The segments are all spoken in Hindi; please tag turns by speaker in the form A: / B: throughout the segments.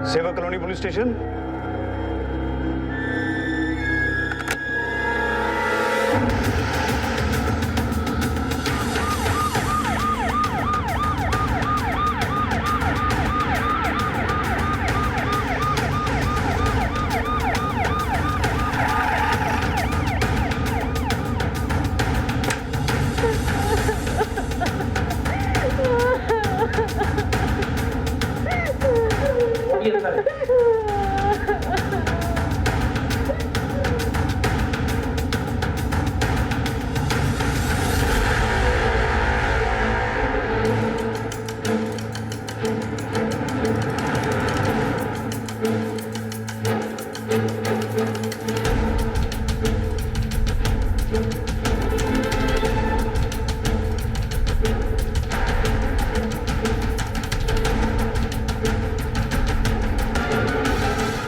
A: सेवा कॉलोनी पुलिस स्टेशन।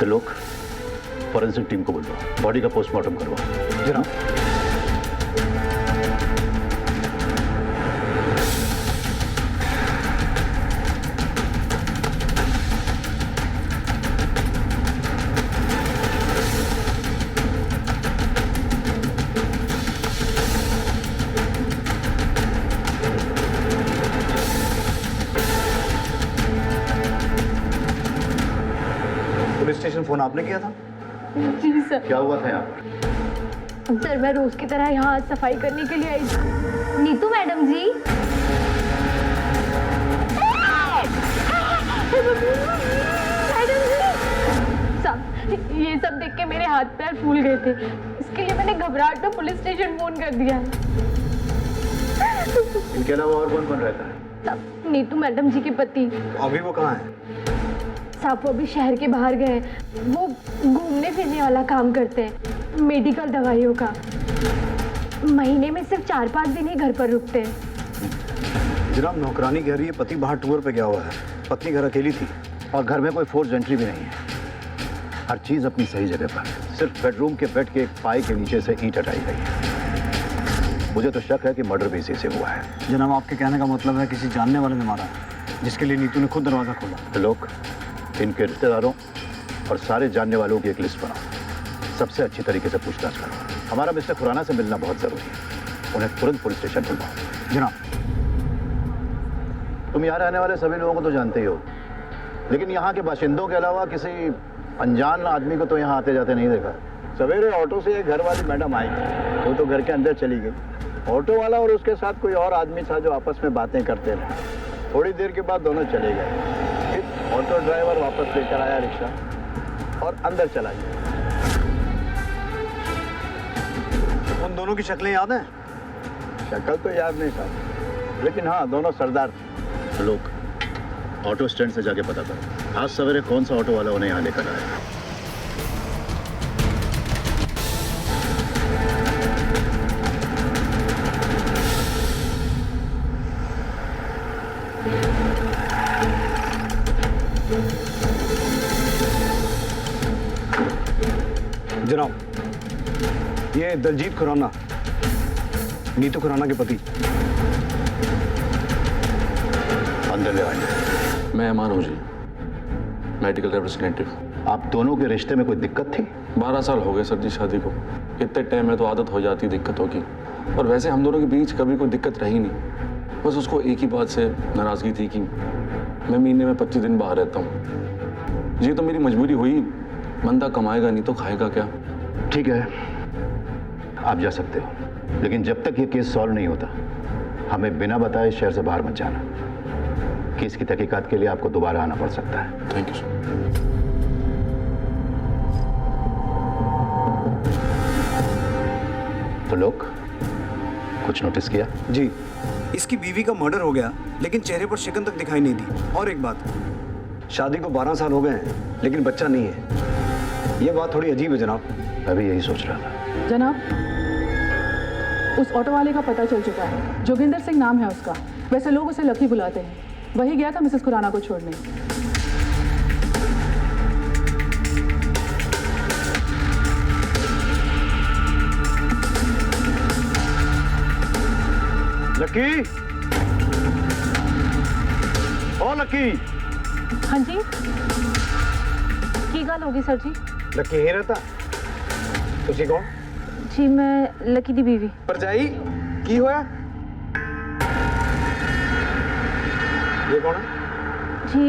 B: लोग फॉरेंसिक टीम को बुलवाओ, बॉडी का पोस्टमार्टम करवाओ।
A: जनाब। पुलिस स्टेशन फोन आपने किया था?
C: जी सर।
B: क्या हुआ था यहाँ पर?
C: सर मैं रोज की तरह यहाँ सफाई करने के लिए आई थी। नीतू मैडम जी। सब ये सब देख के मेरे हाथ पैर फूल गए थे, इसके लिए मैंने घबराहट में पुलिस स्टेशन फोन कर दिया।
B: इनके अलावा और कौन कौन रहता है?
C: सब नीतू मैडम जी के पति।
A: अभी वो कहाँ है?
C: साहब वो अभी शहर के बाहर गए हैं। वो घूमने फिरने वाला काम करते हैं, मेडिकल दवाइयों का। महीने में सिर्फ 4-5 दिन ही घर पर रुकते हैं।
A: जनाब नौकरानी कह रही है पति बाहर टूर पे गया हुआ है, पत्नी घर अकेली थी
B: और घर में कोई फोर्स एंट्री भी नहीं है। हर चीज अपनी सही जगह पर है। सिर्फ बेडरूम के बेड के एक पाई के नीचे से ईंट हटाई गई है। मुझे तो शक है कि मर्डर भी इसी से हुआ है।
A: जनाब आपके कहने का मतलब है किसी जानने वाले ने मारा है, जिसके लिए नीतू ने खुद दरवाजा खोला।
B: तो लोग इनके रिश्तेदारों और सारे जानने वालों की एक लिस्ट बनाओ, सबसे अच्छी तरीके से पूछताछ करो। हमारा मिस्टर खुराना से मिलना बहुत जरूरी है, उन्हें तुरंत पुलिस स्टेशन बुलवाओ।
A: जनाब।
B: तुम यहाँ रहने वाले सभी लोगों को तो जानते ही हो, लेकिन यहाँ के बाशिंदों के अलावा किसी अनजान आदमी को तो यहाँ आते जाते नहीं देखा। सवेरे ऑटो से एक घर वाली मैडम आई, वो तो घर के अंदर चली गई। ऑटो वाला और उसके साथ कोई और आदमी था जो आपस में बातें करते रहे। थोड़ी देर के बाद दोनों चले गए। फिर ऑटो ड्राइवर वापस लेकर आया रिक्शा और अंदर चला गया।
A: उन दोनों की शक्लें याद हैं?
B: शक्ल तो याद नहीं था, लेकिन हाँ दोनों सरदार थे। लोग ऑटो स्टैंड से जाके पता करो आज सवेरे कौन सा ऑटो वाला उन्हें यहाँ लेकर आया।
A: जनाब ये दलजीत खुराना, नीतू खुराना के पति।
B: अंदर ले आइए।
D: मैं अमान हूँ जी, मेडिकल रिप्रेजेंटेटिव।
B: आप दोनों के रिश्ते में कोई दिक्कत थी?
D: 12 साल हो गए सर जी शादी को। इतने टाइम में तो आदत हो जाती दिक्कतों की, और वैसे हम दोनों के बीच कभी कोई दिक्कत रही नहीं। बस उसको एक ही बात से नाराज़गी थी कि मैं महीने में 25 दिन बाहर रहता हूँ। जी तो मेरी मजबूरी हुई, बंदा कमाएगा नहीं तो खाएगा क्या।
B: ठीक है, आप जा सकते हो, लेकिन जब तक ये केस सॉल्व नहीं होता हमें बिना बताए शहर से बाहर मत जाना। केस की तहकीकात के लिए आपको दोबारा आना पड़ सकता है।
D: Thank you sir.
B: तो लोग कुछ नोटिस किया?
A: जी, इसकी बीवी का मर्डर हो गया, लेकिन चेहरे पर शिकन तक दिखाई नहीं दी। और एक बात, शादी को 12 साल हो गए हैं, लेकिन बच्चा नहीं है। ये बात थोड़ी अजीब है जनाब।
B: मैं भी यही सोच रहा था।
E: जनाब, उस ऑटो वाले का पता चल चुका है। जोगिंदर सिंह नाम है उसका। वैसे लोग उसे लकी बुलाते हैं। वही गया था मिसेस खुराना को छोड़ने।
A: लकी, ओ लकी।
C: हाँ जी।
E: की गल होगी सर जी?
A: लकी ही रहता तुसी कौन
E: जी मैं लकी दी बीवी।
F: ਭਰਜਾਈ ਕੀ ਹੋਇਆ?
A: ये कौन है
E: जी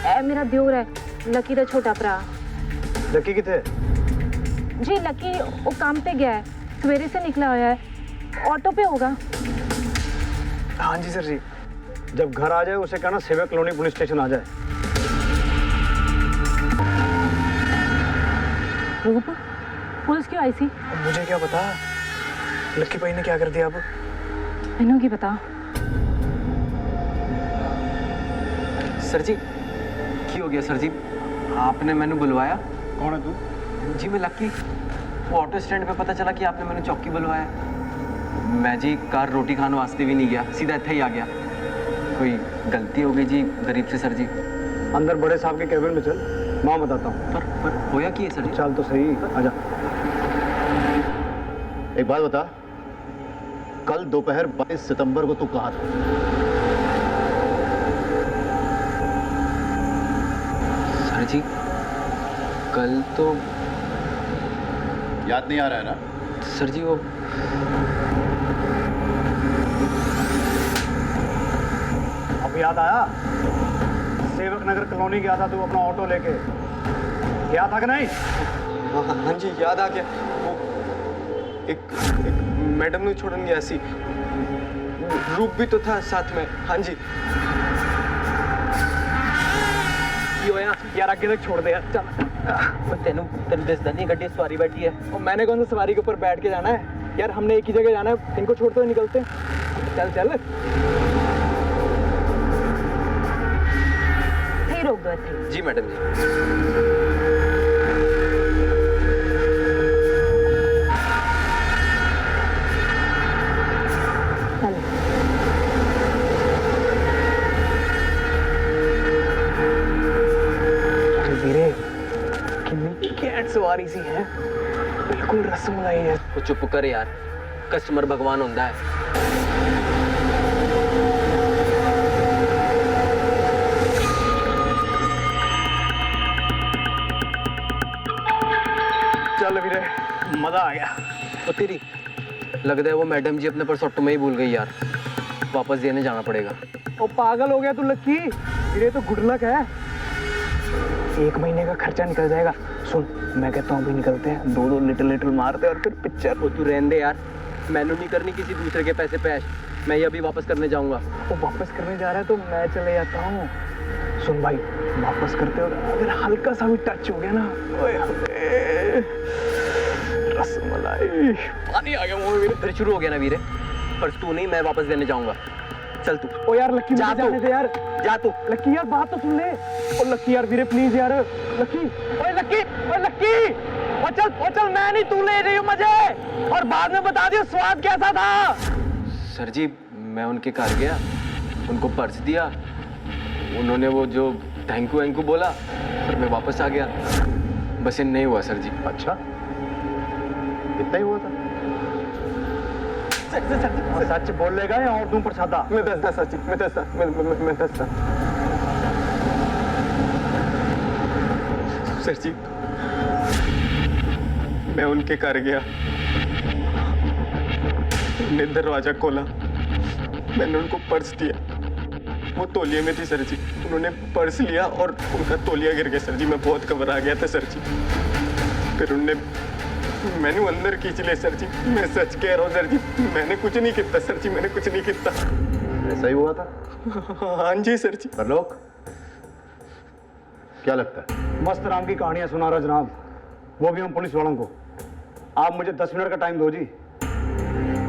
E: ए मेरा दियोर है लकी दा छोटा भरा।
A: लकी किथे
E: जी लकी वो काम पे गया है, सवेरे से निकला हुआ है, ऑटो पे होगा।
A: हाँ जी सर जी जब घर आ जाए उसे कहना सेवा कॉलोनी पुलिस स्टेशन आ जाए।
E: रूप पुलिस क्यों आई सी?
F: मुझे क्या पता लक्की भाई ने क्या कर दिया अब।
E: मैनू की पता।
G: सर जी की हो गया सर जी? आपने मैंने बुलवाया?
A: कौन है तू
G: जी मैं लक्की। वो ऑटो स्टैंड पे पता चला कि आपने मैंने चौकी बुलवाया। मैं जी कार रोटी खाने वास्ते भी नहीं गया, सीधा इतना ही आ गया। कोई गलती हो गई जी गरीब से सर जी।
A: अंदर बड़े साहब के कैबिन में चल मैं बताता हूँ।
G: पर होया की है सर जी?
A: चल तो सही आजा।
B: एक बात बता, कल दोपहर 22 सितंबर को तू कहाँ था?
G: सर जी कल तो
B: याद नहीं आ रहा है ना?
G: सर जी वो
A: अब याद आया? सेवक नगर कॉलोनी गया था तू अपना ऑटो लेके, गया था कि नहीं?
F: हाँ जी याद आ गया। वो एक मैडम ने छोड़न गया सी, रूप भी तो था साथ में। हाँ जी
H: की होया यार आगे तक छोड़ दे यार। चल
G: तेन दसदा नहीं गड्डी सवारी बैठी है।
H: और मैंने कौन सा सवारी के ऊपर बैठ के जाना है यार, हमने एक ही जगह जाना है, इनको छोड़ते हुए निकलते। चल चल
E: ही रोक दो इत्थे।
G: जी मैडम जी।
H: अरे वीरे कितनी कैट सवारी सी है, बिल्कुल रसमलाई है।
G: वो चुप कर यार, कस्टमर भगवान होता है।
H: चल वीरे मजा आ गया।
G: वो तेरी लगता है वो मैडम जी अपने पर्स ऑटो में ही भूल गई यार, वापस देने जाना पड़ेगा।
H: ओ पागल हो गया तू लक्की, वीरे तो गुडलक है। 1 महीने का खर्चा निकल जाएगा। सुन मैं कहता हूँ अभी निकलते हैं, 2-2 लिटिल मारते हैं और फिर पिक्चर।
G: वो तू रहने दे यार, मैनू नहीं करनी किसी दूसरे के पैसे पे ऐश। मैं ये अभी वापस करने जाऊंगा।
H: वो वापस करने जा रहा है तो मैं चले जाता हूँ। सुन भाई वापस करते और अगर हल्का सा भी टच हो गया ना, ओए होए, रसमलाई पानी आ गया मुंह में।
G: फिर शुरू हो गया ना वीरे, पर तू नहीं, मैं वापस देने जाऊंगा। चल तू
H: ओ यार लक्की
G: जा
H: मुझे
G: तू।
H: जाने दे यार।
G: जा तू।
H: लक्की यार बात तो सुन ले। ओ लक्की यार वीरे प्लीज यार। लक्की ओए लक्की ओए लक्की ओ चल मैं नहीं, तू ले रही हूँ मुझे, और बाद में बता दियो स्वाद कैसा था।
G: सर जी मैं उनके घर गया, उनको पर्स दिया, उन्होंने वो जो थैंक यू बोला, और मैं वापस आ गया। बस ये नहीं हुआ सर जी।
B: अच्छा इतना ही हुआ था?
A: सच बोलेगा या और दूं प्रसादा?
F: मैं दसदा सच, मैं दसदा सर जी। मैं उनके घर गया, उन्होंने दरवाजा खोला, मैंने उनको पर्स दिया। वो तौलिए में थी सर जी, उन्होंने पर्स लिया और उनका तौलिया गिर गया सर जी। मैं बहुत घबरा गया था सर जी। फिर उनने मैंने अंदर खींच लिया सर जी। मैं सच कह रहा हूँ सर जी, मैंने कुछ नहीं किया सर जी, मैंने कुछ नहीं किया।
B: ऐसा ही हुआ था?
F: हाँ जी सर जी।
B: पर लोग क्या लगता है?
A: मस्त राम की कहानियां सुना रहा जनाब, वो भी हम पुलिस वालों को। आप मुझे 10 मिनट का टाइम दो जी,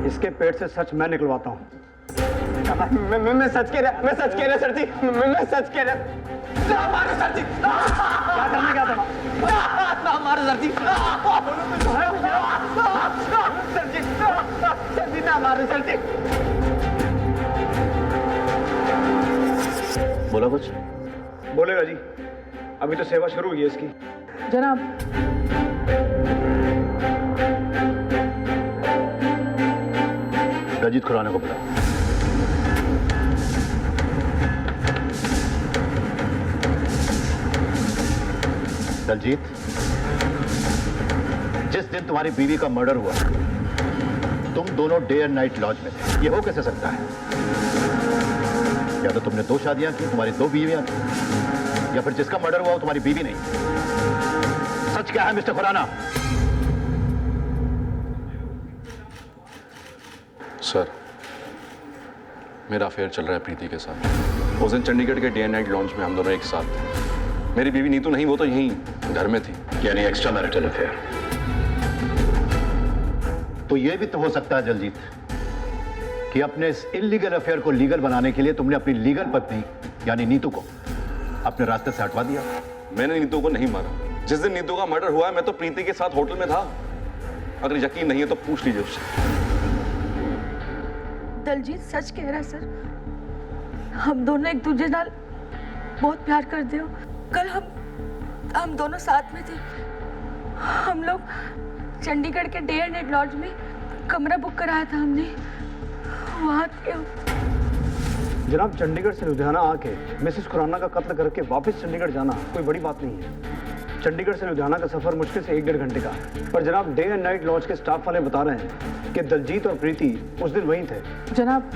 A: इसके पेट से सच मैं निकलवाता हूँ।
F: मैं सच कह रहा सर जी, मैं सच कह रहा। ना मारो सर जी,
A: क्या करने क्या था?
F: ना मारो सर जी, सर जी ना मारो सर जी।
B: बोला कुछ?
A: बोलेगा जी, अभी तो सेवा शुरू हुई है इसकी।
E: जनाब
B: रजीत खुराना को बुला। दलजीत, जिस दिन तुम्हारी बीवी का मर्डर हुआ तुम दोनों डे एंड नाइट लॉज में थे। ये हो कैसे सकता है? या तो तुमने 2 शादियां की, तुम्हारी 2 बीवियां थी, या फिर जिसका मर्डर हुआ वो तुम्हारी बीवी नहीं। सच क्या है मिस्टर खुराना?
D: सर, मेरा अफेयर चल रहा है प्रीति के साथ। उस दिन चंडीगढ़ के डे एंड नाइट लॉन्च में हम दोनों एक साथ थे। मेरी बीवी नीतू नहीं, वो तो यहीं घर में थी।
B: यानी एक्स्ट्रा मैरिटल अफेयर। तो यह भी तो हो सकता है दलजीत कि अपने इस इलीगल अफेयर को लीगल बनाने के लिए तुमने अपनी लीगल पत्नी यानी नीतू को अपने रास्ते से हटवा दिया।
D: मैंने नीतू को नहीं मारा। जिस दिन नीतू का मर्डर हुआ मैं तो प्रीति के साथ होटल में था। अगर यकीन नहीं है तो पूछ लीजिए उससे।
I: दलजीत सच कह रहा है सर, हम दोनों एक दूसरे नाल बहुत प्यार करते हो। कल हम दोनों साथ में थे। हम लोग चंडीगढ़ के डे एंड नाइट लॉज में कमरा बुक कराया था हमने। वहाँ थे।
A: जनाब, चंडीगढ़ से लुधियाना आके मिसेस खुराना का कत्ल करके वापस चंडीगढ़ जाना कोई बड़ी बात नहीं है। चंडीगढ़ से लुधियाना का सफर मुश्किल से 1-1.5 घंटे का है। पर जनाब, डे एंड नाइट लॉज के स्टाफ वाले बता रहे हैं कि दलजीत और प्रीति उस दिन वहीं थे।
E: जनाब,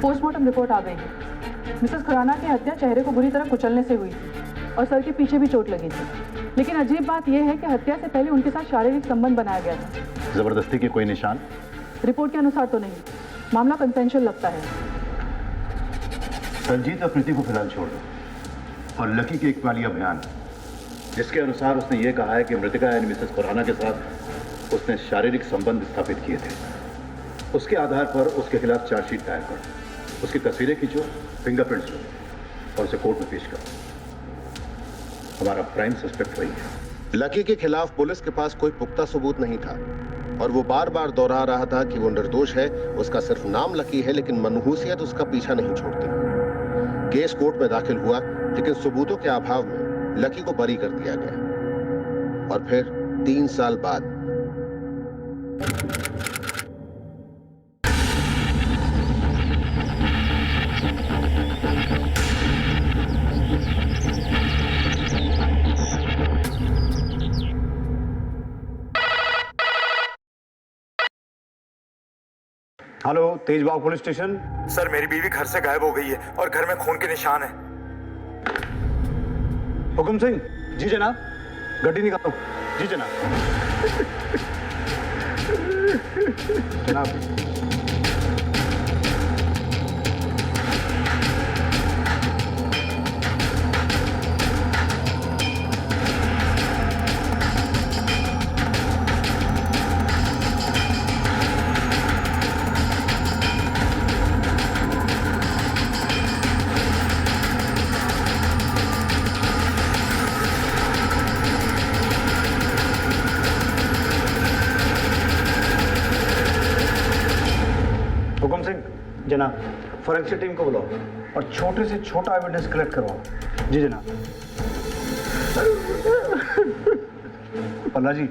E: पोस्टमार्टम रिपोर्ट आ गई है। मिसेस खुराना की हत्या चेहरे को बुरी तरह कुचलने से हुई थी और सर के पीछे भी चोट लगी थी। लेकिन अजीब बात यह है कि हत्या से पहले उनके साथ शारीरिक संबंध बनाया गया था।
B: जबरदस्ती के कोई निशान?
E: रिपोर्ट के अनुसार तो नहीं। मामला कंसेंशुअल लगता है।
B: दलजीत और प्रीति को फिलहाल छोड़ दो और लकी के इकबाली अभियान, जिसके अनुसार उसने ये कहा है कि मृतका यानी मिसेस खुराना के साथ उसने शारीरिक संबंध स्थापित किए थे, उसके आधार पर उसके खिलाफ चार्जशीट दायर करो, उसकी तस्वीरें खींचो, फिंगरप्रिंट्स लो और उसे कोर्ट में पेश करो। हमारा प्राइम सस्पेक्ट वही है।
J: लकी के खिलाफ पुलिस के पास कोई पुख्ता सबूत नहीं था और वो बार बार दोहरा रहा था कि वो निर्दोष है। उसका सिर्फ नाम लकी है, लेकिन मनहूसियत उसका पीछा नहीं छोड़ती। केस कोर्ट में दाखिल हुआ, लेकिन सबूतों के अभाव में लकी को बरी कर दिया गया। और फिर 3 साल बाद
A: हेलो, तेजबाग पुलिस स्टेशन।
K: सर, मेरी बीवी घर से गायब हो गई है और घर में खून के निशान है।
A: हुकुम सिंह। जी जनाब। गड्डी निकालो। जी जनाब। जनाब, हुकुम सिंह। जनाब, फॉरेंसिक टीम को बुलाओ और छोटे से छोटा एविडेंस कलेक्ट करवाओ। जी जनाब। पल्ला जी,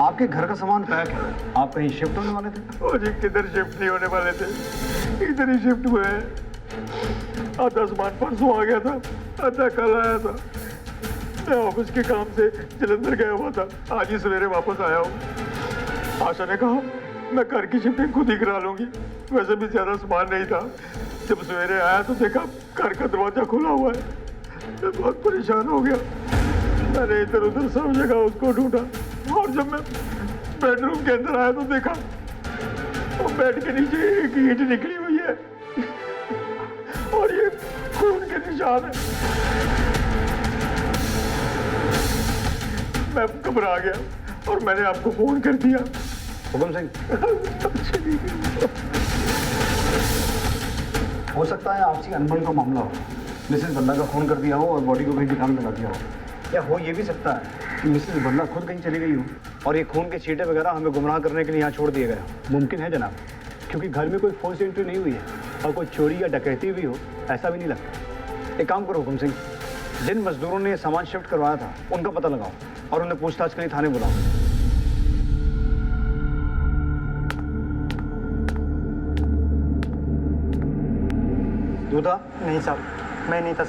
A: आपके घर का सामान पैक है, आप कहीं शिफ्ट होने वाले थे?
K: ओ जी, किधर शिफ्ट नहीं होने वाले थे, इधर ही शिफ्ट हुए हैं। आधा सामान परसों आ गया था, आधा कल आया था। मैं ऑफिस के काम से जलंधर गया हुआ था, आज ही सवेरे वापस आया हूँ। आशा ने कहा मैं घर की शिफ्टिंग खुद ही करा लूंगी। वैसे भी ज्यादा सामान नहीं था। जब सवेरे आया तो देखा घर का दरवाजा खुला हुआ है। मैं बहुत परेशान हो गया। मैंने इधर उधर सब जगह उसको ढूंढा और जब मैं बेडरूम के अंदर आया तो देखा वो बेड के नीचे एक ईंट निकली हुई है और ये खून के निशान है। मैं घबरा गया और मैंने आपको फोन कर दिया।
A: हुकुम सिंह। हो सकता है आपसी अनबन का मामला हो, मिसेस बल्ला का खून कर दिया हो और बॉडी को कहीं ठिकाने लगा दिया हो। या हो ये भी सकता है कि मिसेस बल्ला खुद कहीं चली गई हो और ये खून के छींटे वगैरह हमें गुमराह करने के लिए यहाँ छोड़ दिए गए हो। मुमकिन है जनाब, क्योंकि घर में कोई फोर्स एंट्री नहीं हुई है और कोई चोरी या डकैती भी हो, ऐसा भी नहीं लगता। एक काम करो हुकुम सिंह, जिन मजदूरों ने सामान शिफ्ट करवाया था उनका पता लगाओ और उन्हें पूछताछ के लिए थाने बुलाओ।
K: नहीं साहब, मैं नहीं था।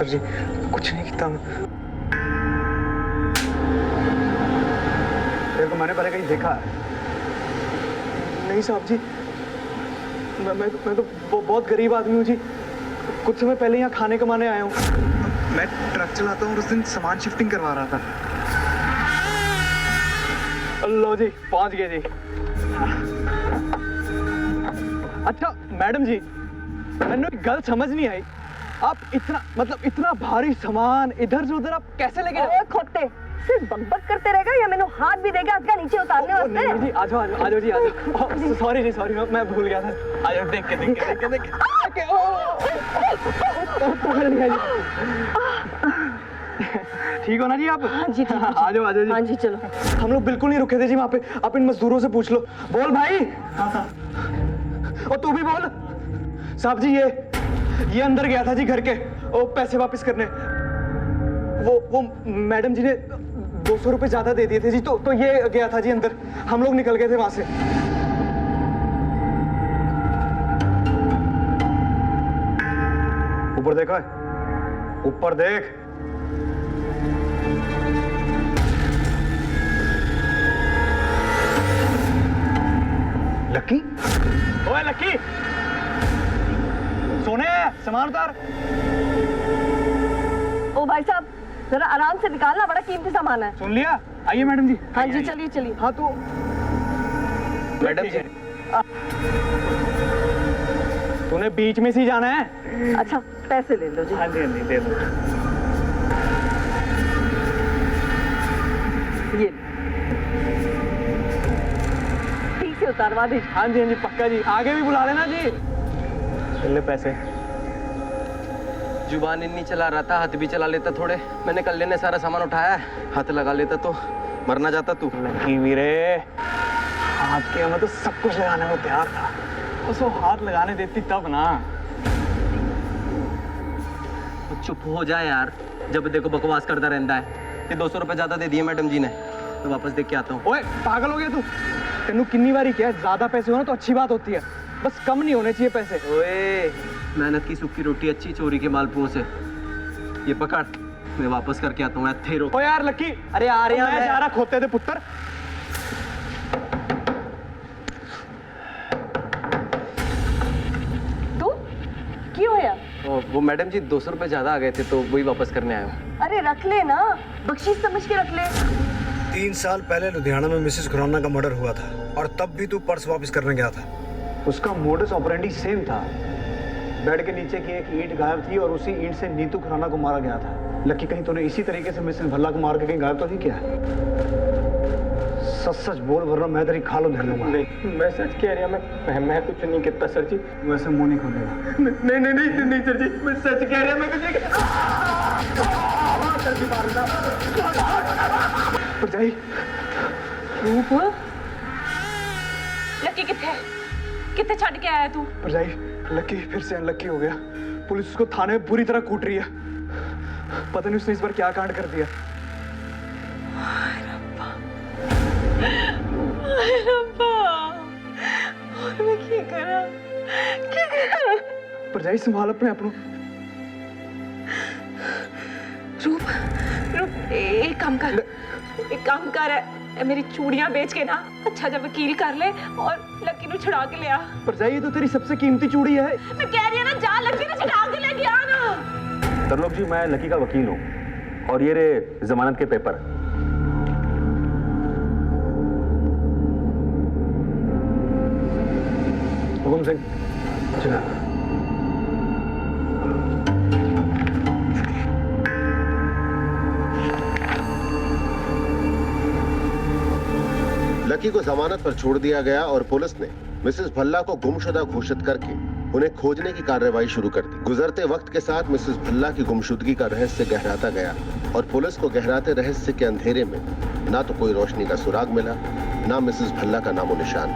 A: सर जी कुछ नहीं किया मैं। तेरे को मैंने पहले कहीं देखा है?
H: नहीं साहब जी, मैं तो बहुत गरीब आदमी हूँ जी। कुछ समय पहले यहाँ खाने कमाने आया हूँ।
A: मैं ट्रक चलाता हूँ और उस दिन सामान शिफ्टिंग करवा रहा था।
H: लो जी, पहुँच गए जी। अच्छा मैडम जी, मैंने एक गल समझ नहीं आई, आप इतना भारी सामान इधर से उधर आप कैसे लेके
I: ओए खोते, सिर्फ बकबक करते रहेगा या मैंने हाथ भी देगा आपका नीचे उतारने वास्ते?
H: नहीं जी, आ जाओ जी, आ जाओ। सॉरी जी, सॉरी, मैं भूल गया था। आ जाओ, देख के। ठीक हो ना जी आप?
I: हाँ जी, ठीक है।
H: आ जाओ जी।
I: हाँ जी, चलो।
H: हम लोग बिल्कुल नहीं रुके थे जी वहाँ पे। आप इन मजदूरों से पूछ लो। बोल भाई। और तू भी बोल। साहब जी ये अंदर गया था जी घर के, वो पैसे वापस करने। वो मैडम जी ने 200 रुपए ज्यादा दे दिए थे जी, तो ये गया था जी अंदर। हम लोग निकल गए थे वहां से।
A: ऊपर देखा है? ऊपर देख। लक्की?
H: ओए लक्की, सोने सामान उतार।
I: ओ भाई साहब, जरा आराम से निकालना, बड़ा कीमती सामान है।
H: सुन लिया? आइए मैडम जी।
I: हाँ जी, चलिए।
H: हाँ तो
G: मैडम जी,
H: तूने बीच में से ही जाना है?
I: अच्छा, पैसे ले लो जी।
H: हाँ जी, दे दो।
I: ये ठीक से उतारवा दीजिए।
H: हाँ जी, पक्का जी। आगे भी बुला लेना जी। ले पैसे।
G: जुबान इन्नी चला रहा था, हाथ भी चला लेता थोड़े। मैंने कल लेने सारा सामान उठाया है, हाथ लगा लेता तो मरना जाता तू।
H: लक्की वीरे, हाथ के मैं तो सब कुछ लगाने को तैयार था, उसको हाथ लगाने देती तब ना।
G: तो चुप हो जा यार, जब देखो बकवास करता रहता है। ये 200 रुपए ज्यादा दे दिए मैडम जी ने, तो वापस देख के आता हूँ।
H: ओए पागल हो गया तू? तेनू कितनी बारी क्या, ज्यादा पैसे हो ना तो अच्छी बात होती है, बस कम नहीं होने चाहिए पैसे।
G: ओए, मेहनत की सूखी रोटी अच्छी, चोरी के मालपुओं से। ये पकड़, मैं वापस करके आता हूँ। थे रो।
H: ओ यार लक्की,
G: अरे आ रहे
H: मैं जा रहा खोते थे पुत्र।
I: तू क्यों है?
G: वो मैडम जी 200 रुपए ज्यादा आ गए थे, तो वही वापस करने आया हूँ।
I: अरे रख ले ना, बख्शीश समझ के रख ले।
A: 3 साल पहले लुधियाना में मिसेस खुराना का मर्डर हुआ था और तब भी तू पर्स वापस करने गया था। उसका मोडस ऑपरेंडी सेम था। बेड के नीचे की एक ईंट गायब थी और उसी ईंट से नीतू खुराना को मारा गया था। लकी, कहीं तूने इसी तरीके से मिसेस भल्ला को मार के कहीं गायब तो नहीं किया? सच बोल वरना मैं तेरी खाल उधेड़ लूंगा।
F: नहीं, मैं सच कह रहा। मैं कुछ नहीं कहता सर जी।
A: वैसे मुंह नहीं खोलेगा।
F: नहीं सर जी, मैं सच कह रहा। मैं कुछ नहीं कहता।
H: भरजाई,
I: रूप,
L: लक्की कितने छड़ के आया तू?
H: भरजाई, लक्की फिर से अनलक्की हो गया। पुलिस उसको थाने में बुरी तरह कूट रही है। पता नहीं उसने इस बार क्या कांड कर दिया।
L: और मैं क्या करा?
H: भरजाई संभाल अपने आप को।
L: रूप, एक काम कर, मेरी चूड़ियां बेच के ना अच्छा जब वकील कर ले और लक्की को छुड़ा के ले आ।
H: भरजाई, ये तो तेरी सबसे कीमती चूड़ी है।
L: मैं कह रही हूँ ना, जा लक्की को छुड़ा के लेके आ ना।
D: तरलोक जी, मैं लकी का वकील हूँ और ये रे जमानत के पेपर।
A: हुकुम सिंह, चला।
J: लकी को जमानत पर छोड़ दिया गया और पुलिस ने मिसेस भल्ला को गुमशुदा घोषित करके उन्हें खोजने की कार्रवाई शुरू कर दी। गुजरते वक्त के साथ मिसेस भल्ला की गुमशुदगी का रहस्य गहराता गया और पुलिस को गहराते रहस्य के अंधेरे में ना तो कोई रोशनी का सुराग मिला, ना मिसेस भल्ला का नामो निशान।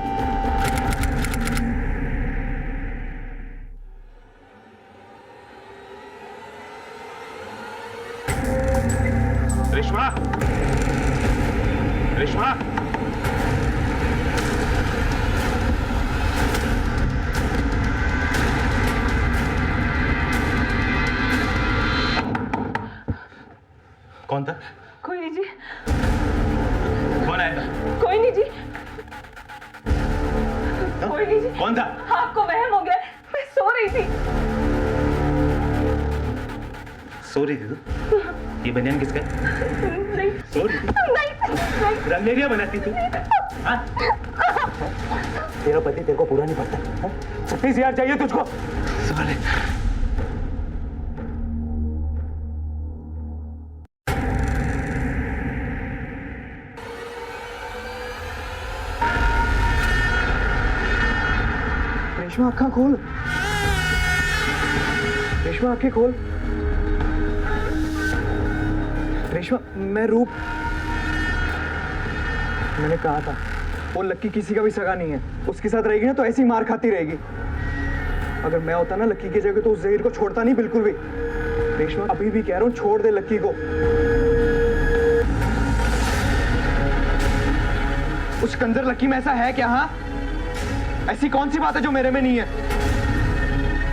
K: रेशमा,
B: कौन था?
L: कोई नहीं जी,
B: कौन आया था?
L: कोई नहीं जी, कोई नहीं जी।
B: कौन था?
L: आपको वहम हो गया, मैं सो रही थी।
B: सो रही थी तू? ये बनियान किसका है?
L: नहीं,
B: सो रही थी?
L: नहीं,
B: रंगेरिया बनाती तू? हाँ? तेरा पति तेरे को पूरा नहीं पड़ता? 36,000 चाहिए तुझको? साले।
H: रेशमा आँखें खोल, रेशमा आँखें खोल। रेशमा, मैं रूप, मैंने कहा था वो लक्की किसी का भी सगा नहीं है। उसके साथ रहेगी ना तो ऐसी मार खाती रहेगी। अगर मैं होता ना लक्की की जगह तो उस जहीर को छोड़ता नहीं बिल्कुल भी। रेशमा, अभी भी कह रहा हूँ छोड़ दे लक्की को। उस कंजर लक्की में ऐसा है क्या? हाँ, ऐसी कौन सी बात है जो मेरे में नहीं है?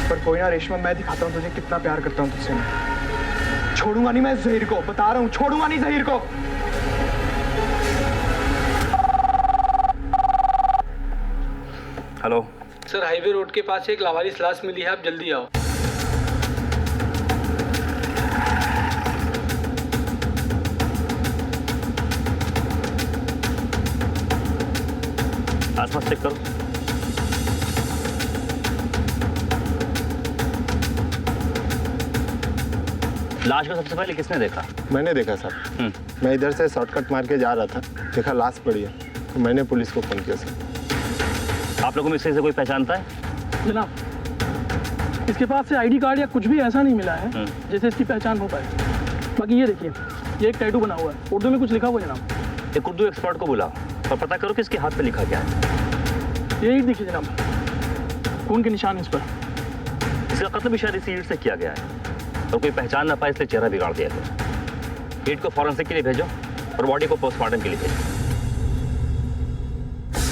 H: पर कोई ना रेशमा, मैं दिखाता हूँ तुझे कितना प्यार करता हूँ तुझसे। मैं छोड़ूंगा नहीं, मैं जहीर को बता रहा हूँ, छोड़ूंगा नहीं जहीर को।
B: हेलो
M: सर, हाईवे रोड के पास एक लावारिस लाश मिली है, आप जल्दी आओ।
B: आसपास चेक करो। लाश को सबसे पहले किसने देखा?
F: मैंने देखा सर। मैं इधर से शॉर्टकट मार के जा रहा था, देखा लाश पड़ी है, तो मैंने पुलिस को फोन किया सर।
B: आप लोगों में इससे कोई पहचानता है?
M: जनाब, इसके पास से आईडी कार्ड या कुछ भी ऐसा नहीं मिला है जैसे इसकी पहचान हो पाए। बाकी ये देखिए, ये एक टैटू बना हुआ है, उर्दू में कुछ लिखा हुआ है जनाब।
B: एक उर्दू एक्सपर्ट को बुलाओ और पता करो कि इसके हाथ पे लिखा क्या है।
M: यही देखिए जनाब, खून के निशान इस पर।
B: इसका कत्ल भी शायद इसी ईंट से किया गया है और कोई पहचान ना पाए इसलिए चेहरा बिगाड़ दिया गया। ईंट को फॉरेंसिक के लिए भेजो और बॉडी को पोस्टमार्टम के लिए भेजो।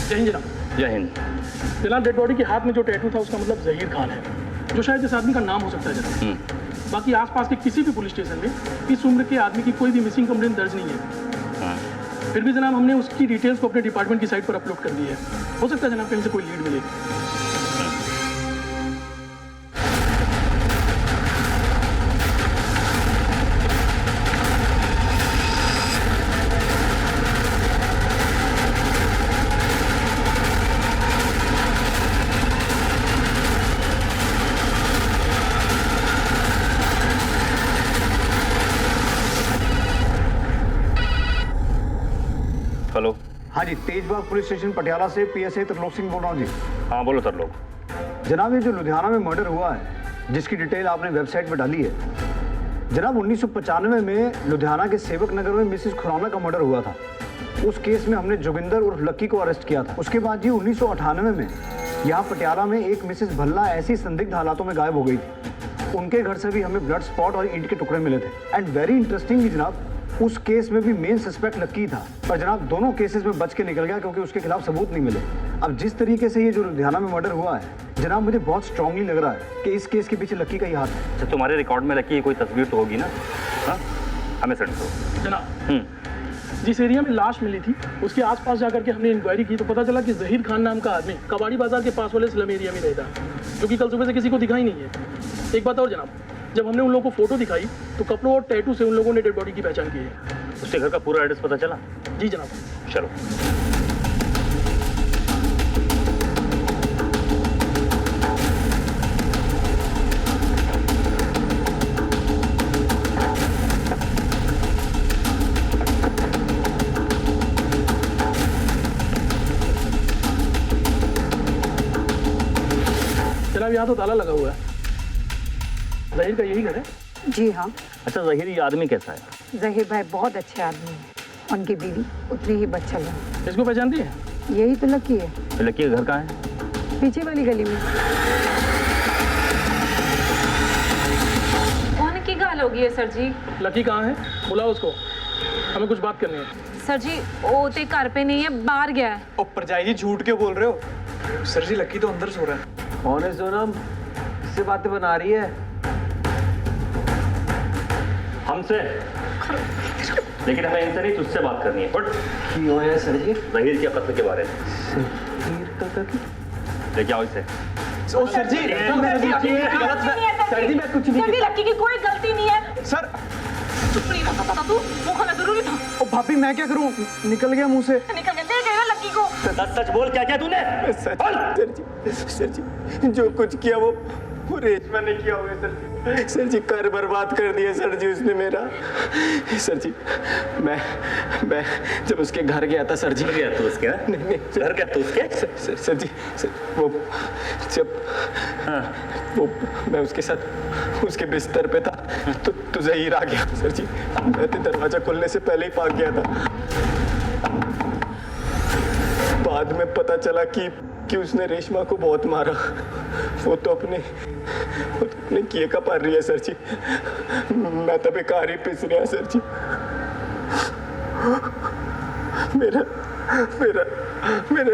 M: जय हिंद जनाब।
B: जय हिंद।
M: जनाब, डेड बॉडी के हाथ में जो टैटू था उसका मतलब जहीर खान है, जो शायद इस आदमी का नाम हो सकता है जनाब। बाकी आसपास के किसी भी पुलिस स्टेशन में इस उम्र के आदमी की कोई भी मिसिंग कंप्लेंट दर्ज नहीं है। फिर भी जनाब हमने उसकी डिटेल्स को अपने डिपार्टमेंट की साइट पर अपलोड कर दी है। हो सकता है जनाब कहीं से कोई लीड मिले।
B: हेलो।
A: हाँ जी, तेजबाग पुलिस स्टेशन पटियाला से पीएसए त्रिलोक सिंह बोल रहा हूँ जी।
B: हाँ बोलो त्रिलोक।
A: जनाब, ये जो लुधियाना में मर्डर हुआ है, जिसकी डिटेल आपने वेबसाइट पर डाली है, जनाब 1995 में लुधियाना के सेवक नगर में मिसेस खुराना का मर्डर हुआ था। उस केस में हमने जोगिंदर उर्फ लक्की को अरेस्ट किया था। उसके बाद जी 1998 में यहाँ पटियाला में एक मिसेस भल्ला ऐसी संदिग्ध हालातों में गायब हो गई थी। उनके घर से भी हमें ब्लड स्पॉट और ईंट के टुकड़े मिले थे। एंड वेरी इंटरेस्टिंगली जनाब, उस केस में भी मेन सस्पेक्ट लक्की था, पर जनाब दोनों केसेस में बच के निकल गया क्योंकि उसके खिलाफ सबूत नहीं मिले। अब जिस तरीके से ये जो लुधियाना में मर्डर हुआ है जनाब, मुझे बहुत स्ट्रांगली लग रहा है कि इस केस के पीछे लक्की का ही हाथ है।
B: अच्छा, तुम्हारे रिकॉर्ड में लक्की की कोई तस्वीर तो होगी ना? हाँ, हमें सेंड करो।
M: जनाब, जिस एरिया में लाश मिली थी उसके आसपास जाकर के हमने इंक्वायरी की तो पता चला कि जहीर खान नाम का आदमी कबाड़ी बाजार के पास वाले स्लम एरिया में रहता है, जो कि कल सुबह से किसी को दिखाई नहीं है। एक बात और जनाब, जब हमने उन लोगों को फोटो दिखाई तो कपड़ों और टैटू से उन लोगों ने डेड बॉडी की पहचान की है।
B: उसके घर का पूरा एड्रेस पता चला?
M: जी जनाब।
B: चलो।
M: जनाब, यहाँ तो ताला लगा हुआ है। जहीर का यही घर है?
N: जी हाँ।
B: अच्छा, जहीर ये आदमी कैसा है?
N: जहीर भाई बहुत अच्छे आदमी हैं। उनकी बीवी उतनी ही बच्चा है।
M: इसको पहचानती है?
N: यही तो लकी है।
B: लकी का घर कहाँ है?
N: पीछे वाली गली में।
L: कौन की गाल होगी है सर जी?
M: लकी कहाँ है? बुलाओ उसको, हमें कुछ बात करनी है।
L: सर जी, वो तो घर पे नहीं है, बाहर गया है।
H: ऊपर जाए जी, झूठ क्यों बोल रहे हो? सर जी, लक्की तो अंदर सो रहा है।
G: कौन है सोनम? किससे बातें बना रही है?
B: हमसे।
O: लेकिन हमें इनसे नहीं तुझसे बात करनी है। उठ।
A: की हुआ है सर जी?
O: जहीर के कत्ल के बारे में।
A: जहीर का कत्ल?
O: लेके आओ इसे।
H: ओ सर जी, सर जी मैं कुछ नहीं।
L: लक्की की कोई गलती नहीं है
H: सर।
L: चुप नहीं रहा था तू, वो खाना जरूरी था।
H: ओ भाभी मैं क्या करूं, निकल गया मुंह से।
L: निकल गया, दे गया लक्की को।
O: सच सच बोल, क्या क्या तूने?
F: सर जी जो कुछ किया वो रेशमा ने किया होगा सर जी। सर जी घर बर्बाद कर दिया सर जी उसने मेरा। सर जी मैं जब उसके घर गया था सर जी।
O: गया तू उसके?
F: नहीं
O: घर गया तू उसके?
F: सर जी वो जब वो मैं उसके साथ उसके बिस्तर पे था तो जहीर आ गया सर जी। मैं तो दरवाजा खुलने से पहले ही भाग गया था। बाद में पता चला कि उसने रेशमा को बहुत मारा। वो तो अपने किए का पार रही है सर जी। मैं तो बेकार ही पिस रहा सर जी। मेरा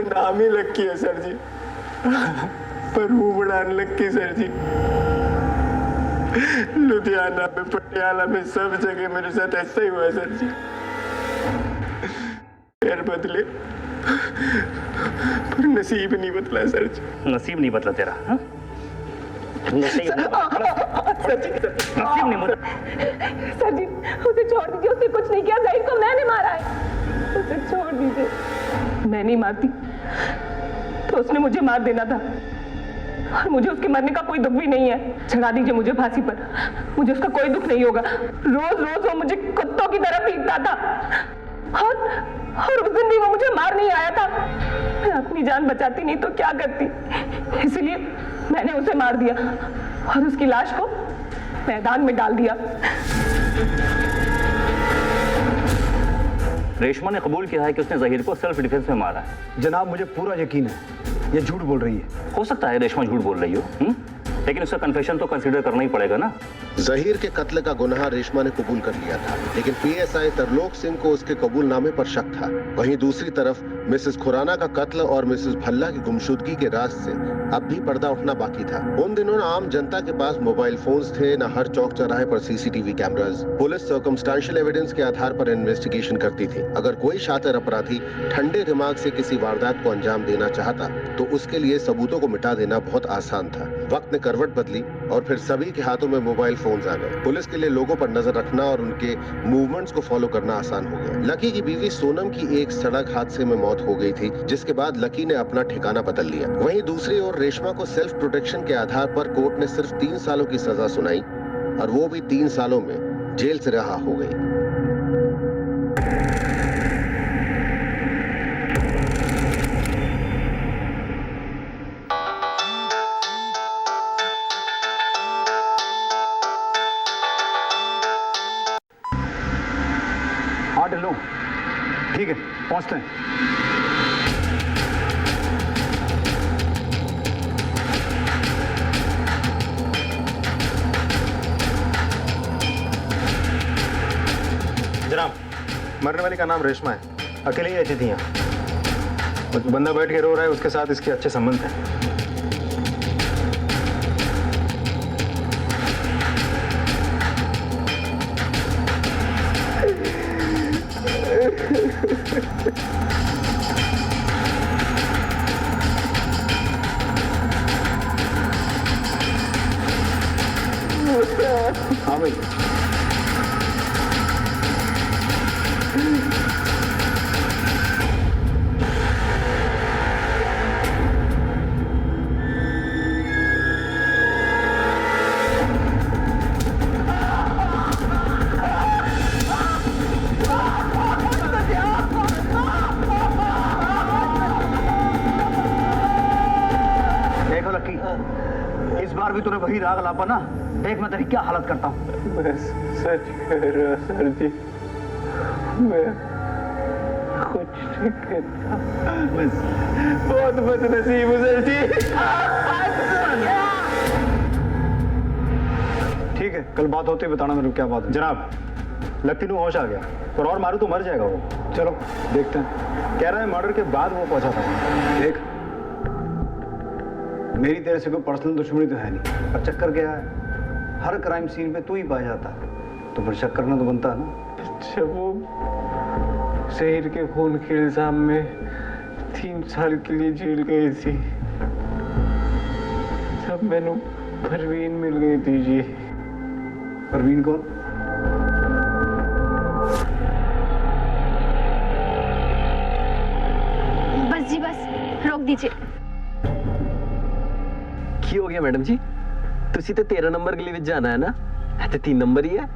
F: नाम ही लक्की है सर जी, पर मुंह बढ़ाने लक्की सर जी। लुधियाना में, पटियाला में, सब जगह मेरे साथ ऐसा ही हुआ है सर जी। पैर बदले पर नसीब नहीं बदला सर जी।
O: नसीब नहीं बदला तेरा? हाँ? नसीब नहीं बदला।
L: सर जी उसे छोड़ दीजिए, उसने कुछ नहीं किया, जहीर को मैंने मारा है, उसे छोड़ दीजिए।
E: मैं नहीं मारती तो उसने मुझे मार देना था, और मुझे उसके मरने का कोई दुख भी नहीं है। चढ़ा दीजिए मुझे फांसी पर, मुझे उसका कोई दुख नहीं होगा। रोज रोज वो मुझे कुत्तों की तरह पीटता था, और उस दिन भी वो मुझे मार नहीं आया था। मैं अपनी जान बचाती नहीं तो क्या करती, इसलिए मैंने उसे मार दिया और उसकी लाश को मैदान में डाल दिया।
O: रेशमा ने कबूल किया है कि उसने जहीर को सेल्फ डिफेंस में मारा है।
A: जनाब मुझे पूरा यकीन है ये झूठ बोल रही है।
O: हो सकता है रेशमा झूठ बोल रही हो, लेकिन उसका कन्फेशन तो कंसीडर करना ही पड़ेगा ना।
J: जहीर के कत्ल का गुनाह रेशमा ने कबूल कर लिया था, लेकिन पीएसआई तरलोक सिंह को उसके कबूलनामे पर शक था। वहीं दूसरी तरफ मिसेस खुराना का कत्ल और मिसेस भल्ला की गुमशुदगी के राज से अब भी पर्दा उठना बाकी था। उन दिनों आम जनता के पास मोबाइल फोन्स थे, न हर चौक चौराहे पर CCTV cameras. Police circumstantial evidence के आधार पर इन्वेस्टिगेशन करती थी। अगर कोई शातिर अपराधी ठंडे दिमाग से किसी वारदात को अंजाम देना चाहता तो उसके लिए सबूतों को मिटा देना बहुत आसान था। वक्त ने करवट बदली और फिर सभी के हाथों में मोबाइल फोन्स आ गए। पुलिस के लिए लोगों पर नजर रखना और उनके मूवमेंट्स को फॉलो करना आसान हो गया। लकी की बीवी सोनम की एक सड़क हादसे में मौत हो गई थी, जिसके बाद लकी ने अपना ठिकाना बदल लिया। वहीं दूसरी ओर रेशमा को सेल्फ प्रोटेक्शन के आधार पर कोर्ट ने सिर्फ 3 सालों की सजा सुनाई, और वो भी 3 सालों में जेल से रिहा हो गई।
A: हाँ ढिल्लो, ठीक है पहुंचते हैं।
B: जनाब, मरने वाली का नाम रेशमा है, अकेले ही रहती थी यहाँ। बंदा बैठ के रो रहा है, उसके साथ इसके अच्छे संबंध हैं।
A: हाँ भाई देखो लक्की, इस बार भी तूने वही राग लापा ना। देख मैं तेरी क्या हालत करता हूँ।
F: मैं सच कह रहा सर जी, मैं कुछ नहीं करता, बस बहुत बदनसीब हूँ सर जी।
A: ठीक है, कल बात होती बताना मेरे को क्या बात है।
B: जनाब, लकी को होश आ गया, पर और मारू तो मर जाएगा वो।
A: चलो देखते हैं।
B: कह रहा है मर्डर के बाद वो पहुंचा था।
A: देख मेरी तेरे से कोई पर्सनल दुश्मनी तो है नहीं, पर चक्कर क्या है, हर क्राइम सीन पे तू ही पाया जाता है। तो फिर शक करना तो बनता है ना।
F: जब वो शहर के खून के इल्जाम में 3 साल के लिए जेल गई थी, तब मैंने परवीन मिल गई थी जी।
A: परवीन कौन?
C: बस जी बस, रोक दीजिए।
G: की हो गया मैडम जी? तुसी तो 13 नंबर के लिए जाना है ना, तो 3 नंबर ही है।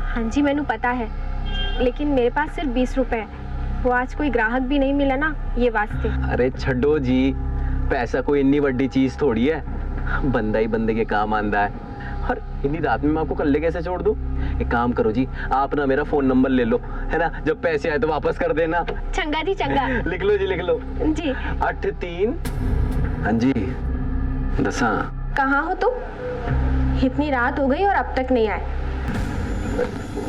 C: हाँ जी मैनू पता है, लेकिन मेरे पास सिर्फ 20 रुपए है। वो आज कोई ग्राहक भी नहीं मिला ना, ये वास्ते।
G: अरे छड्डो जी, पैसा कोई इतनी बड़ी चीज थोड़ी है, बंदा ही बंदे के काम आंदा है। और इतनी रात में मैं आपको कल्ले कैसे छोड़ दूं? एक काम करो जी, आप ना मेरा फोन नंबर ले लो, है ना, जब पैसे आए तो वापस कर देना।
C: चंगा जी चंगा।
G: लिख लो जी, लिख लो
C: जी।
G: 83। हाँ जी, 10।
C: कहाँ हो तुम? इतनी रात हो गई और अब तक नहीं आए।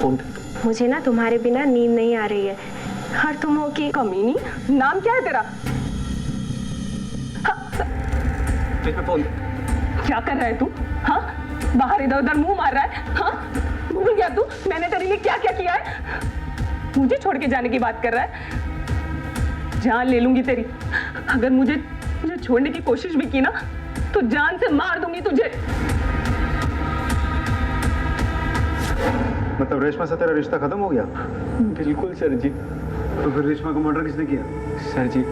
G: फोन।
C: मुझे ना तुम्हारे बिना नींद नहीं आ रही है। और तुम हो कि
E: कमीनी, नाम क्या है तेरा?
G: फोन।
E: क्या कर रहा है तू? हाँ, बाहर इधर उधर मुंह मार रहा है। हाँ, भूल गया तू मैंने तेरे लिए क्या क्या किया है? मुझे छोड़ के जाने की बात कर रहा है? जान ले लूंगी तेरी। अगर मुझे छोड़ने की कोशिश भी की ना, तो जान से मार दूंगी तुझे।
A: मतलब रेशमा से तेरा रिश्ता खत्म हो गया?
F: बिल्कुल सर जी।
A: तो फिर रेशमा का मर्डर किसने किया?
F: सर जी,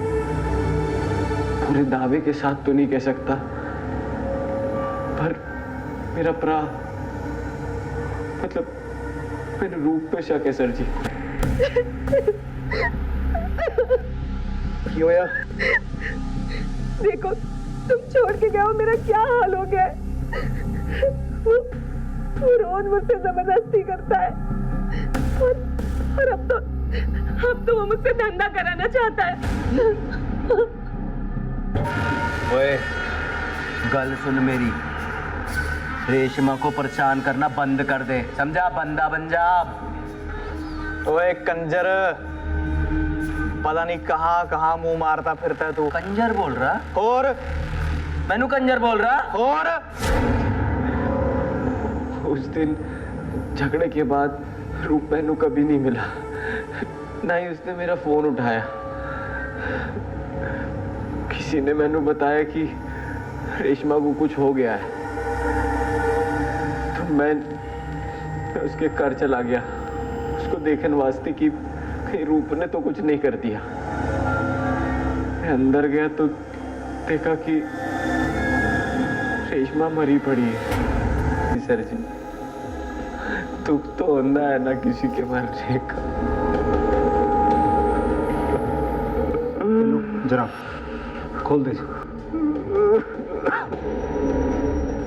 F: पूरे दावे के साथ तो नहीं कह सकता, पर मेरा भरा, मतलब मेरे रूप पे शक है सर जी।
A: क्यों यार?
E: देखो, तुम छोड़ के गए हो, मेरा क्या हाल हो गया है। वो रोज मुझसे जबरदस्ती करता है, और अब तो वो मुझसे धंधा कराना चाहता है।
G: ओए, गल सुन मेरी, रेशमा को परेशान करना बंद कर दे, समझा? बंदा बन जा।
H: ओए कंजर, पता नहीं कहाँ कहाँ मुंह मारता फिरता है तू।
G: कंजर बोल रहा?
H: और
G: मैनू कंजर बोल रहा?
H: और
F: उस दिन झगड़े के बाद रूप मैनू कभी नहीं मिला, ना ही उसने मेरा फोन उठाया। किसी ने मैनू बताया कि रेशमा को कुछ हो गया है, तो मैं उसके घर चला गया उसको देखने वास्ते कि कहीं रूप ने तो कुछ नहीं कर दिया। मैं अंदर गया तो देखा कि रेशमा मरी पड़ी है। सर जी, दुख तो होना है ना किसी के मरने का।
A: जरा खोल दे।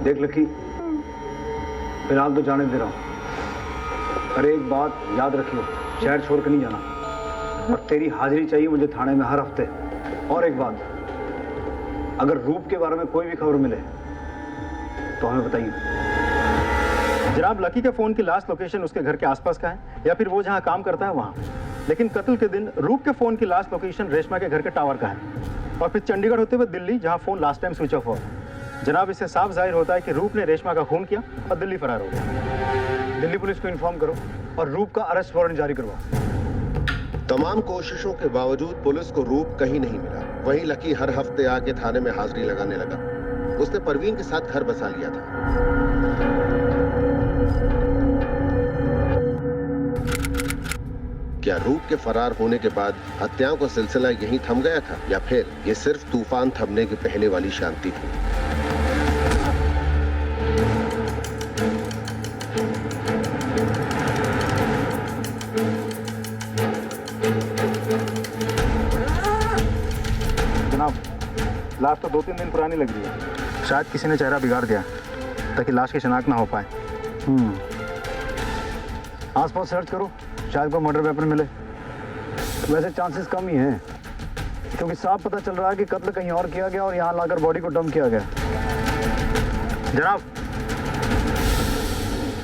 A: देख लकी, फिलहाल तो जाने दे रहा हूँ, पर एक बात याद रखियो, शहर छोड़ के नहीं जाना, और तेरी हाजिरी चाहिए मुझे थाने में हर हफ्ते। और एक बात, अगर रूप के बारे में कोई भी खबर मिले तो हमें बताइए।
B: जनाब, लकी के फोन की लास्ट लोकेशन उसके घर के आसपास का है, या फिर वो जहाँ काम करता है वहाँ। लेकिन कत्ल के दिन रूप के फोन की लास्ट लोकेशन रेशमा के घर के टावर का है, और फिर चंडीगढ़ होते हुए दिल्ली, जहाँ phone last time switch off हुआ। जनाब, इससे साफ जाहिर होता है कि रूप ने रेशमा का खून किया और दिल्ली फरार हो गया।
A: दिल्ली पुलिस को इन्फॉर्म करो और रूप का अरेस्ट वारंट जारी करवाओ।
J: तमाम कोशिशों के बावजूद पुलिस को रूप कहीं नहीं मिला। वहीं लकी हर हफ्ते आके थाने में हाजिरी लगाने लगा। उसने परवीन के साथ घर बसा लिया था। क्या रूप के फरार होने के बाद हत्याओं का सिलसिला यहीं थम गया था, या फिर ये सिर्फ तूफान थमने के पहले वाली शांति थी?
B: जनाब, लाश तो 2-3 दिन पुरानी लग रही है। शायद किसी ने चेहरा बिगाड़ दिया ताकि लाश की शिनाख्त ना हो पाए।
A: आसपास सर्च करो, शायद कोई मर्डर वेपन मिले। वैसे चांसेस कम ही हैं, क्योंकि साफ पता चल रहा है कि कत्ल कहीं और किया गया और यहाँ लाकर बॉडी को डंप किया गया।
B: जनाब,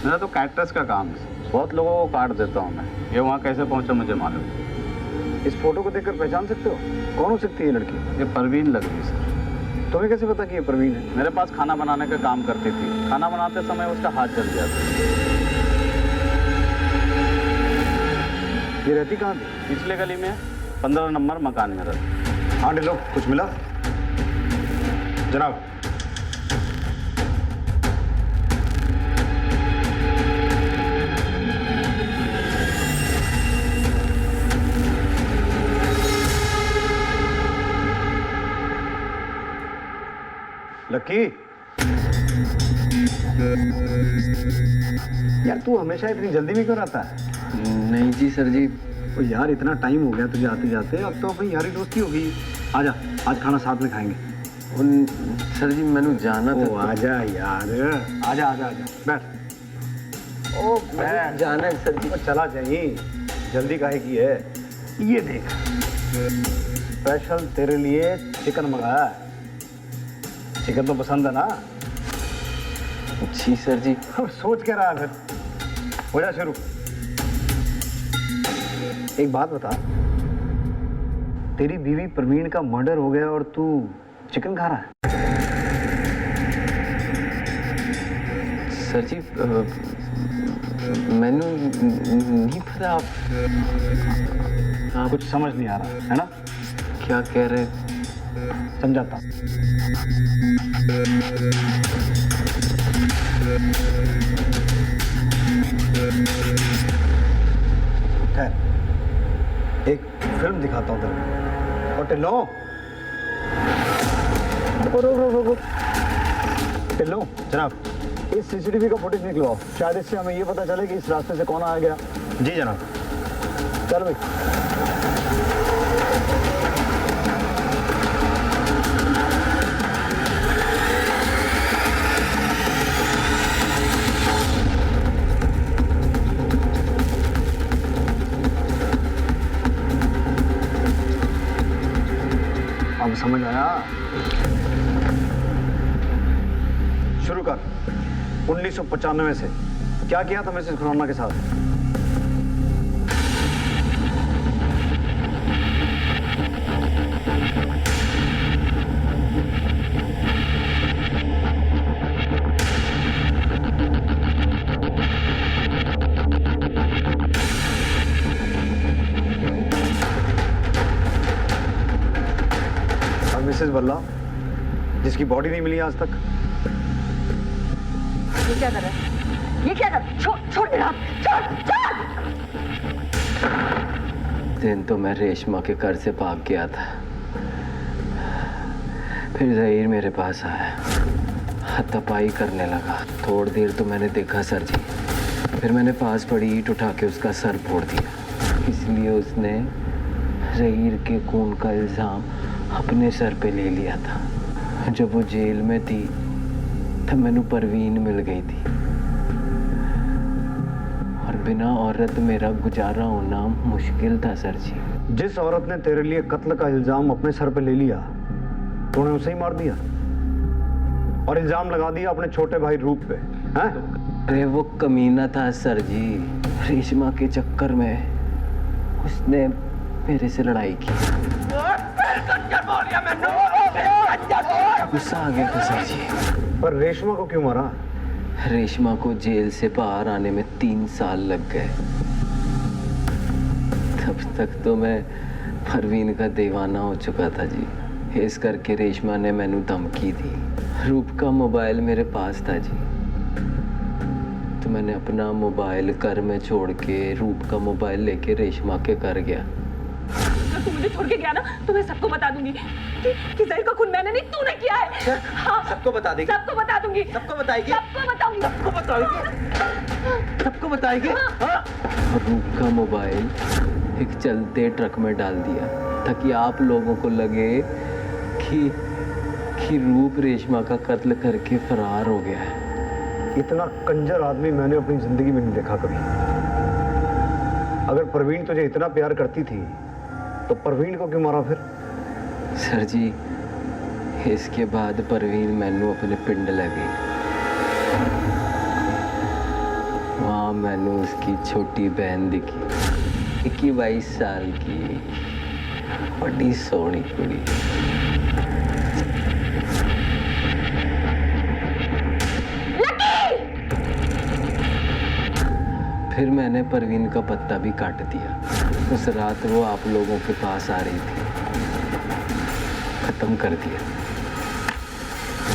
B: मेरा तो कैक्टस का काम है, बहुत लोगों को काट देता हूँ मैं। ये वहाँ कैसे पहुँचा मुझे मालूम।
A: इस फोटो को देखकर पहचान सकते हो कौन हो सकती है ये लड़की?
B: ये परवीन लग रही सर।
A: तुम्हें कैसे पता कि ये परवीन है?
B: मेरे पास खाना बनाने का काम करती थी, खाना बनाते समय उसका हाथ जल गया था।
A: ये रहती कहाँ थी?
B: पिछले गली में 15 नंबर मकान में रहती।
A: हाँ ढिल्लो, कुछ मिला? जनाब, लक्की, यार तू हमेशा इतनी जल्दी में क्यों रहता है?
G: नहीं जी सर जी।
A: ओ यार इतना टाइम हो गया तुझे आते जाते, अब तो अपनी यारी दोस्ती हो गई। आजा, आज खाना साथ में खाएंगे।
G: सर जी मैंने जाना था।
A: ओ आजा यार, आजा आजा आजा, बैठ। ओ बैठ।
G: जाना है सर जी।
A: ओ चला जाइए, जल्दी काहे की है? ये देख, स्पेशल तेरे लिए चिकन मंगाया है। चिकन तो पसंद है ना?
G: जी सर जी।
A: अब सोच के रहा है फिर, हो जा शुरू। एक बात बता, तेरी बीवी प्रवीण का मर्डर हो गया और तू चिकन खा रहा है?
G: सर जी मैंने नहीं पता। आप
A: कुछ समझ नहीं आ रहा है ना?
G: क्या कह रहे?
A: समझाता। एक फिल्म दिखाता हूँ तेरे। और टिल्लो, टिल्लो जनाब, इस सीसीटीवी का फुटेज निकलवाओ। शायद इससे हमें ये पता चले कि इस रास्ते से कौन आ गया। जी जनाब। चल भाई। अब समझ आया? शुरू कर। 1995 से क्या किया था मिसेस खुराना के साथ? और मिसेस बल्ला, जिसकी बॉडी नहीं मिली आज तक?
I: ये क्या कर रहा है? ये क्या कर? छोड़ छोड़ मेरा हाथ, छोड़ छोड़।
G: दिन तो मैं रेशमा के घर से भाग गया था, फिर जहीर मेरे पास आया, हाथापाई करने लगा। थोड़ी देर तो मैंने देखा सर जी, फिर मैंने पास पड़ी ईंट उठा के उसका सर फोड़ दिया। इसलिए उसने जहीर के खून का इल्जाम अपने सर पे ले लिया था। जब वो जेल में थी तब मैंने परवीन मिल गई थी, और बिना औरत मेरा गुजारा होना मुश्किल था सर जी।
A: जिस औरत ने तेरे लिए कत्ल का इल्जाम अपने सर पे ले लिया, तूने उसे ही मार दिया और इल्जाम लगा दिया अपने छोटे भाई रूप पे, हैं?
G: अरे वो कमीना था सर जी, रेशमा के चक्कर में उसने मेरे से लड़ाई की। गुस्सा आ गया था सर जी।
A: पर रेशमा को क्यों मारा?
G: रेशमा को जेल से बाहर आने में 3 साल लग गए। तब तक तो मैं परवीन का दीवाना हो चुका था जी। इस करके रेशमा ने मैनू धमकी दी। रूप का मोबाइल मेरे पास था जी, तो मैंने अपना मोबाइल घर में छोड़ के रूप का मोबाइल लेके रेशमा के घर गया।
E: अगर तू मुझे छोड़ के गया ना तो मैं सबको बता दूंगी कि जहीर का खून मैंने नहीं, तूने किया है। हाँ,
G: सबको बता देगी?
E: सबको बता दूंगी।
G: सबको बताएगी?
E: सबको बताऊंगी।
G: सबको बताएगी? सबको बताएगी? हाँ। रूप का मोबाइल एक चलते ट्रक में डाल दिया ताकि आप लोगों को लगे कि रूप रेशमा का कत्ल करके फरार हो गया है।
A: इतना कंजर आदमी मैंने अपनी जिंदगी में नहीं देखा कभी। अगर परवीन तुझे इतना प्यार करती थी तो परवीन को क्यों मारा फिर?
G: सर जी, इसके बाद परवीन मैनू अपने पिंड ले गई। वहाँ मैनू उसकी छोटी बहन दिखी, 21-22 साल की, बड़ी सोहनी कुड़ी। फिर मैंने परवीन का पत्ता भी काट दिया। उस रात वो आप लोगों के पास आ रही थी, खत्म कर दिया।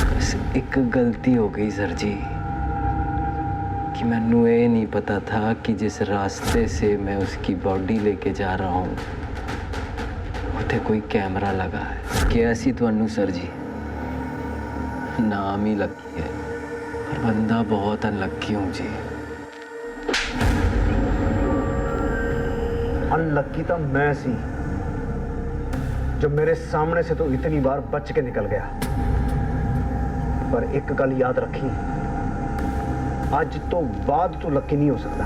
G: बस एक गलती हो गई सर जी कि मैनू ये नहीं पता था कि जिस रास्ते से मैं उसकी बॉडी लेके जा रहा हूँ उते कोई कैमरा लगा है। क्या सी तुहानू सर जी, नाम ही लकी है पर बंदा बहुत अनलकी हूँ जी।
A: अनलकी तो मैं सी जो मेरे सामने से तो इतनी बार बच के निकल गया। पर एक गल याद रखी, आज तो बाद तू लकी नहीं हो सकता।